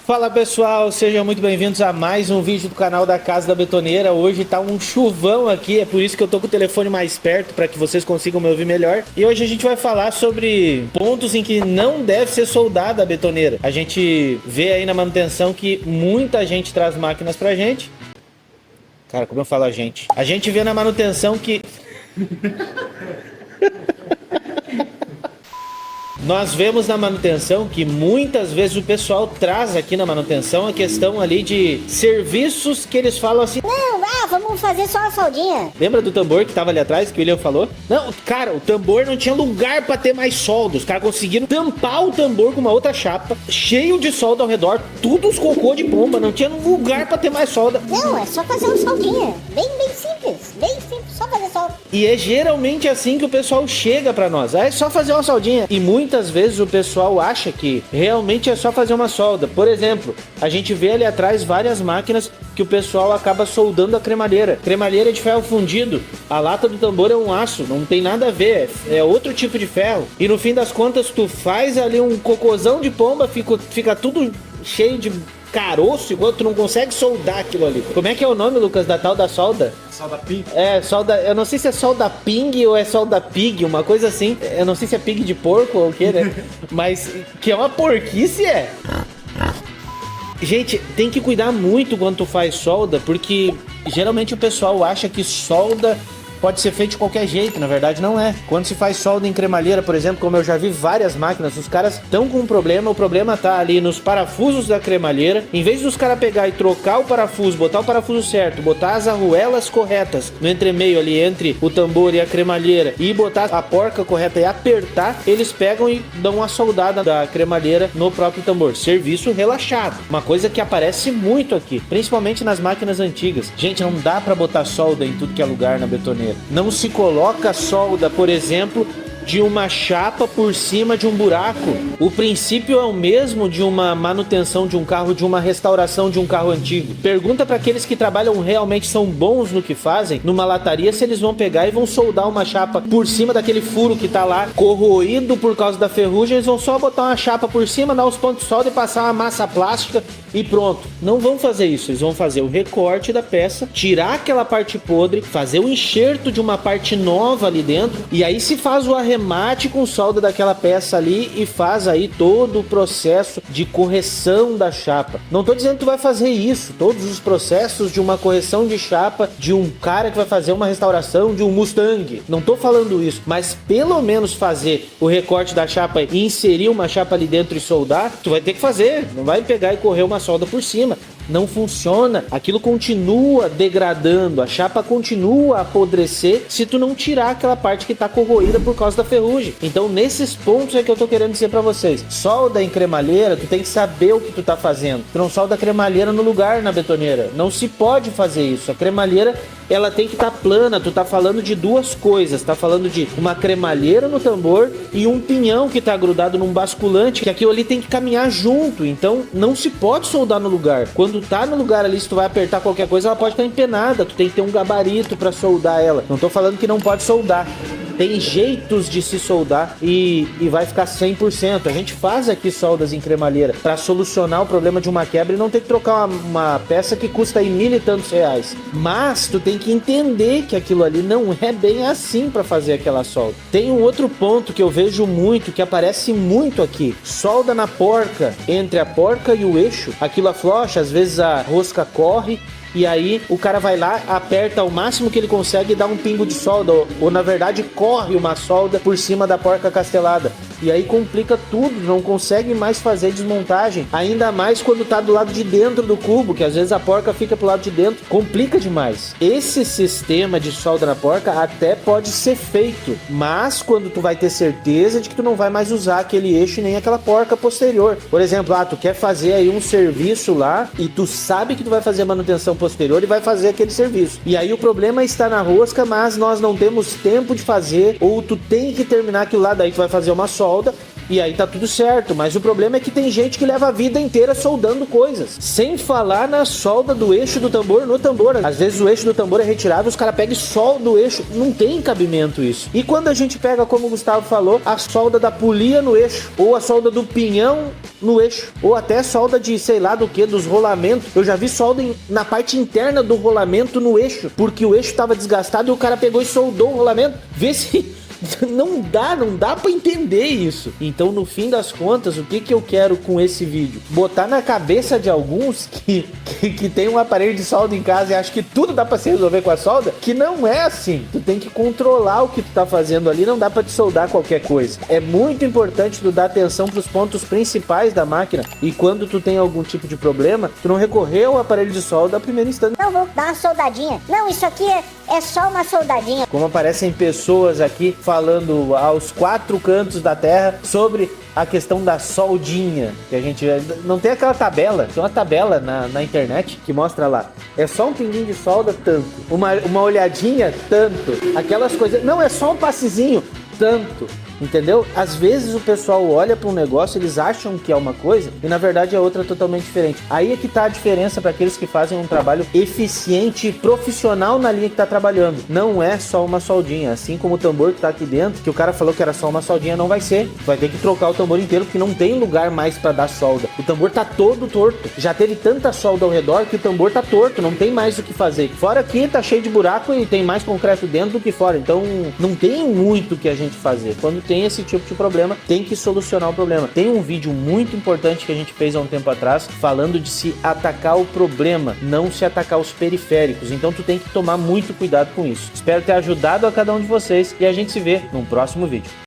Fala pessoal, sejam muito bem-vindos a mais um vídeo do canal da Casa da Betoneira. Hoje tá um chuvão aqui, é por isso que eu tô com o telefone mais perto, para que vocês consigam me ouvir melhor. E hoje a gente vai falar sobre pontos em que não deve ser soldada a betoneira. A gente vê aí na manutenção que muita gente traz máquinas pra gente. Cara, como eu falo a gente? A gente vê na manutenção que... Nós vemos na manutenção que muitas vezes o pessoal traz aqui na manutenção a questão ali de serviços que eles falam assim: não, vamos fazer só uma soldinha. Lembra do tambor que tava ali atrás, que o William falou? Não, cara, o tambor não tinha lugar pra ter mais solda. Os caras conseguiram tampar o tambor com uma outra chapa, cheio de solda ao redor, tudo os cocô de pomba, não tinha lugar pra ter mais solda. Não, é só fazer uma soldinha, bem simples, só fazer solda. E é geralmente assim que o pessoal chega pra nós, é só fazer uma soldinha. E muitas vezes o pessoal acha que realmente é só fazer uma solda. Por exemplo, a gente vê ali atrás várias máquinas que o pessoal acaba soldando a cremalheira. Cremalheira de ferro fundido, a lata do tambor é um aço, não tem nada a ver, é outro tipo de ferro. E no fim das contas tu faz ali um cocôzão de pomba, fica tudo cheio de caroço, enquanto tu não consegue soldar aquilo ali. Como é que é o nome, Lucas, da tal da solda? Solda ping? É, solda, eu não sei se é solda ping ou é solda pig, uma coisa assim. Eu não sei se é pig de porco ou o que, né? Mas que é uma porquice, é. Gente, tem que cuidar muito quando tu faz solda, porque geralmente o pessoal acha que solda pode ser feito de qualquer jeito, na verdade não é. Quando se faz solda em cremalheira, por exemplo, como eu já vi várias máquinas, os caras estão com um problema, o problema tá ali nos parafusos da cremalheira. Em vez dos caras pegar e trocar o parafuso, botar o parafuso certo, botar as arruelas corretas no entremeio ali entre o tambor e a cremalheira e botar a porca correta e apertar, eles pegam e dão uma soldada da cremalheira no próprio tambor. Serviço relaxado. Uma coisa que aparece muito aqui, principalmente nas máquinas antigas. Gente, não dá pra botar solda em tudo que é lugar na betoneira. Não se coloca solda, por exemplo, de uma chapa por cima de um buraco. O princípio é o mesmo de uma manutenção de um carro, de uma restauração de um carro antigo. Pergunta para aqueles que trabalham realmente, são bons no que fazem, numa lataria, se eles vão pegar e vão soldar uma chapa por cima daquele furo que tá lá corroído por causa da ferrugem. Eles vão só botar uma chapa por cima, dar os pontos de solda e passar uma massa plástica e pronto. Não vão fazer isso, eles vão fazer o recorte da peça, tirar aquela parte podre, fazer o enxerto de uma parte nova ali dentro, e aí se faz o arremate com solda daquela peça ali e faz aí todo o processo de correção da chapa. Não tô dizendo que tu vai fazer isso, todos os processos de uma correção de chapa de um cara que vai fazer uma restauração de um Mustang, não tô falando isso, mas pelo menos fazer o recorte da chapa e inserir uma chapa ali dentro e soldar, tu vai ter que fazer, não vai pegar e correr uma solda por cima. Não funciona, aquilo continua degradando, a chapa continua a apodrecer se tu não tirar aquela parte que tá corroída por causa da ferrugem. Então nesses pontos é que eu tô querendo dizer pra vocês: solda em cremalheira, tu tem que saber o que tu tá fazendo. Tu não solda a cremalheira no lugar na betoneira, não se pode fazer isso. A cremalheira, ela tem que estar plana. Tu tá falando de duas coisas, tá falando de uma cremalheira no tambor e um pinhão que tá grudado num basculante, que aquilo ali tem que caminhar junto. Então não se pode soldar no lugar. Quando tá no lugar ali, se tu vai apertar qualquer coisa, ela pode estar empenada, tu tem que ter um gabarito pra soldar ela. Não tô falando que não pode soldar, tem jeitos de se soldar e vai ficar 100%. A gente faz aqui soldas em cremalheira para solucionar o problema de uma quebra e não ter que trocar uma peça que custa aí R$1.000 e tantos. Mas tu tem que entender que aquilo ali não é bem assim para fazer aquela solda. Tem um outro ponto que eu vejo muito, que aparece muito aqui: solda na porca, entre a porca e o eixo. Aquilo aflocha, às vezes a rosca corre, e aí o cara vai lá, aperta o máximo que ele consegue e dá um pingo de solda, ou na verdade corre uma solda por cima da porca castelada. E aí complica tudo, não consegue mais fazer desmontagem, ainda mais quando tá do lado de dentro do cubo, que às vezes a porca fica pro lado de dentro, complica demais. Esse sistema de solda na porca até pode ser feito, mas quando tu vai ter certeza de que tu não vai mais usar aquele eixo nem aquela porca posterior. Por exemplo, tu quer fazer aí um serviço lá e tu sabe que tu vai fazer manutenção posterior e vai fazer aquele serviço. E aí o problema está na rosca, mas nós não temos tempo de fazer, ou tu tem que terminar aquilo lá, daí tu vai fazer uma solda E aí tá tudo certo, mas o problema é que tem gente que leva a vida inteira soldando coisas, sem falar na solda do eixo do tambor no tambor. Às vezes o eixo do tambor é retirado, os caras pegam e soldam o eixo. Não tem cabimento isso. E quando a gente pega, como o Gustavo falou, a solda da polia no eixo, ou a solda do pinhão no eixo, ou até solda de sei lá do que, dos rolamentos. Eu já vi solda na parte interna do rolamento no eixo, porque o eixo estava desgastado e o cara pegou e soldou o rolamento. Vê se... Não dá pra entender isso. Então, no fim das contas, o que eu quero com esse vídeo? Botar na cabeça de alguns que tem um aparelho de solda em casa e acha que tudo dá pra se resolver com a solda, que não é assim. Tu tem que controlar o que tu tá fazendo ali, não dá pra te soldar qualquer coisa. É muito importante tu dar atenção pros pontos principais da máquina, e quando tu tem algum tipo de problema, tu não recorrer ao aparelho de solda a primeiro instante. Não, vou dar uma soldadinha. Não, isso aqui é só uma soldadinha. Como aparecem pessoas aqui falando aos 4 cantos da terra sobre a questão da soldinha, que a gente não tem aquela tabela, tem uma tabela na internet que mostra lá, é só um pinguinho de solda, tanto, uma olhadinha, tanto, aquelas coisas, não, é só um passezinho, tanto. Entendeu? Às vezes o pessoal olha para um negócio, eles acham que é uma coisa e na verdade é outra totalmente diferente. Aí é que tá a diferença para aqueles que fazem um trabalho eficiente e profissional na linha que tá trabalhando. Não é só uma soldinha, assim como o tambor que tá aqui dentro, que o cara falou que era só uma soldinha, não vai ser. Vai ter que trocar o tambor inteiro porque não tem lugar mais para dar solda. O tambor tá todo torto. Já teve tanta solda ao redor que o tambor tá torto, não tem mais o que fazer. Fora aqui tá cheio de buraco e tem mais concreto dentro do que fora. Então não tem muito o que a gente fazer. Quando tem esse tipo de problema, tem que solucionar o problema. Tem um vídeo muito importante que a gente fez há um tempo atrás, falando de se atacar o problema, não se atacar os periféricos. Então tu tem que tomar muito cuidado com isso. Espero ter ajudado a cada um de vocês e a gente se vê num próximo vídeo.